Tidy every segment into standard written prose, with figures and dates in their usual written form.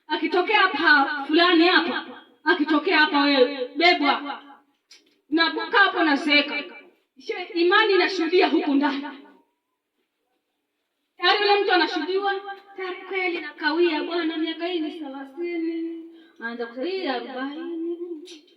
akitokea hapa fulani hapa, akitokea hapa wewe bebwa na buka hapo na zeka. Imani inashuhudia huku ndani. Tayari yule mtu anashuhudiwa, tayari kweli na kawia bwana miaka hii ni 30. Anaanza kusema hii 40.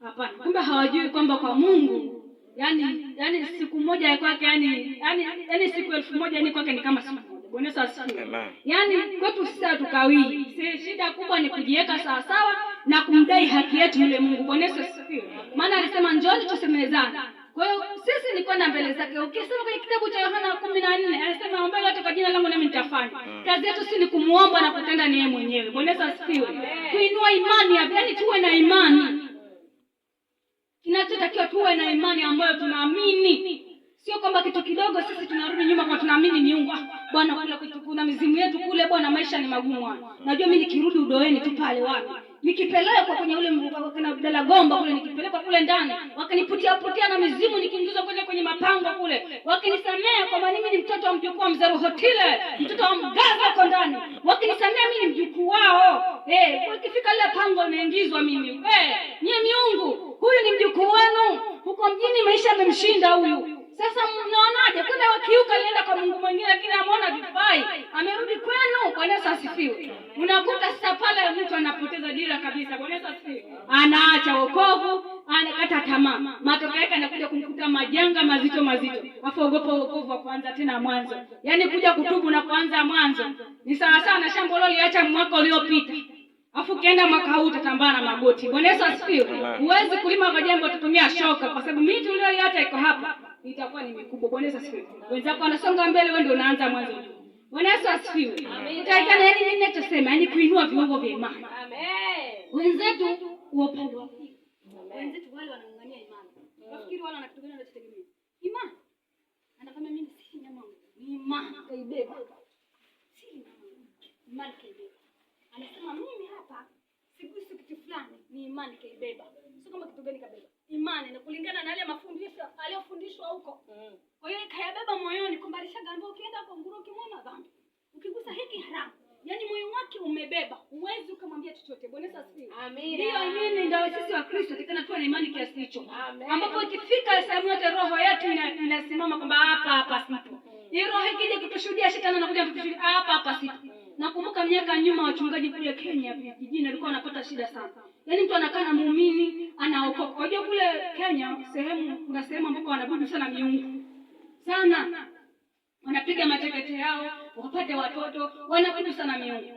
Hapana, kumbe hawajui kwamba kwa Mungu yani siku moja ya kwake yani siku 1000 ni kwake ni kama siku moja. Bwana Yesu asifiwe. Yani kwetu sisi tukawii. Shida kubwa ni kujiweka sawa sawa na kumdai haki yetu yule Mungu. Bwana Yesu asifiwe. Maana alisema njooni tusemezane. Kwa hiyo sisi ni kwenda mbele zake. Ukisema kwenye kitabu cha Yohana 14 anasema ombeni wote kwa jina langu nami nitafanya. Kazi yetu si ni kumuomba na kutenda ni yeye mwenyewe. Bwana Yesu asifiwe. Kuinua imani, yani tuwe na imani. Kinachotakiwa tuwe na imani ambayo tunaamini. Sio kwamba kitu kidogo sisi tunarudi nyuma kwa tunaamini miungu. Bwana kule kuna mizimu yetu kule bwana maisha ni magumu hapa. Najua mimi nikirudi udoeni tu pale wapi. Nikipelekwa kwenye ule kana Abdalla Gomba kule nikipelekwa kule ndani, wakaniputia na mizimu nikiingizwa kwenye mapango kule. Wakinisamea kwamba mimi ni mtoto wa mjukuu wa Mzee Hotile, mtoto wa mgaza huko ndani. Wakinisamea mimi ni mjukuu wao. Ukifika ile pango naingizwa mimi. Nyie miungu, huyu ni mjukuu wenu. Huko mjini maisha yamemshinda huyu. Sasa mnaonaje? Kuna wakiuka alienda kwa Mungu mwingine lakini ameona vifai. Amerudi kwenu. Bwana Yesu asifiwe. Unakuta sasa pale mtu anapoteza dira kabisa. Bwana Yesu asifiwe. Anaacha wokovu, anakata tamaa. Matokeo yake anakuja kumkuta majanga mazito. Afu ogopa wokovu wa kuanza tena mwanzo. Yaani kuja kutubu na kuanza mwanzo. Ni sawa sawa na shamba uliacha mwaka uliopita. Afu kienda mwaka huu utatambana magoti. Bwana Yesu asifiwe. Huwezi kulima kwa jembe utatumia shoka kwa sababu miti uliyoiacha iko hapa. Itakuwa ni mikubwa. Bwana Yesu asifiwe. Wenzako wanasonga mbele, wewe ndio unaanza mwanzo. Bwana Yesu asifiwe. Utaikana yani mimi ninachosema yani kuinua viungo vya imani. Amen. Wenzetu upande wa pili. Wenzetu wale wanangangania imani. Nafikiri wale wanakutugana wanachotegemea. Imani. Anasema mimi si nyama. Ni imani kaibeba. Si imani kaibeba. Anasema mimi hapa sigusi kitu fulani, ni imani kaibeba. Sio kama kitu gani kabeba. Imani na kulingana na yale mafundisho aliyofundishwa huko. Kwa hiyo ikayabeba moyoni kwamba alishagambiwa ukienda kwa nguru ukimwona dhambi. Ukigusa hiki haramu. Yaani moyo wake umebeba. Huwezi ukamwambia chochote. Bwana Yesu asifiwe. Amina. Ndio imani ndio sisi wa Kristo tukana tuwe na imani kiasi hicho. Ambapo ikifika sehemu yote roho yetu inasimama kwamba hapa sipo. Hiyo roho ikija kutushuhudia shetani anakuja kutushuhudia hapa sipo. Nakumbuka miaka nyuma wachungaji kule Kenya vijijini walikuwa wanapata shida sana. Yaani mtu anakaa na muumini anaokoka. Unajua kule Kenya kuna sehemu ambapo wanaabudu sana miungu. Sana. Wanapiga matekete yao, wapate watoto, wanaabudu sana miungu.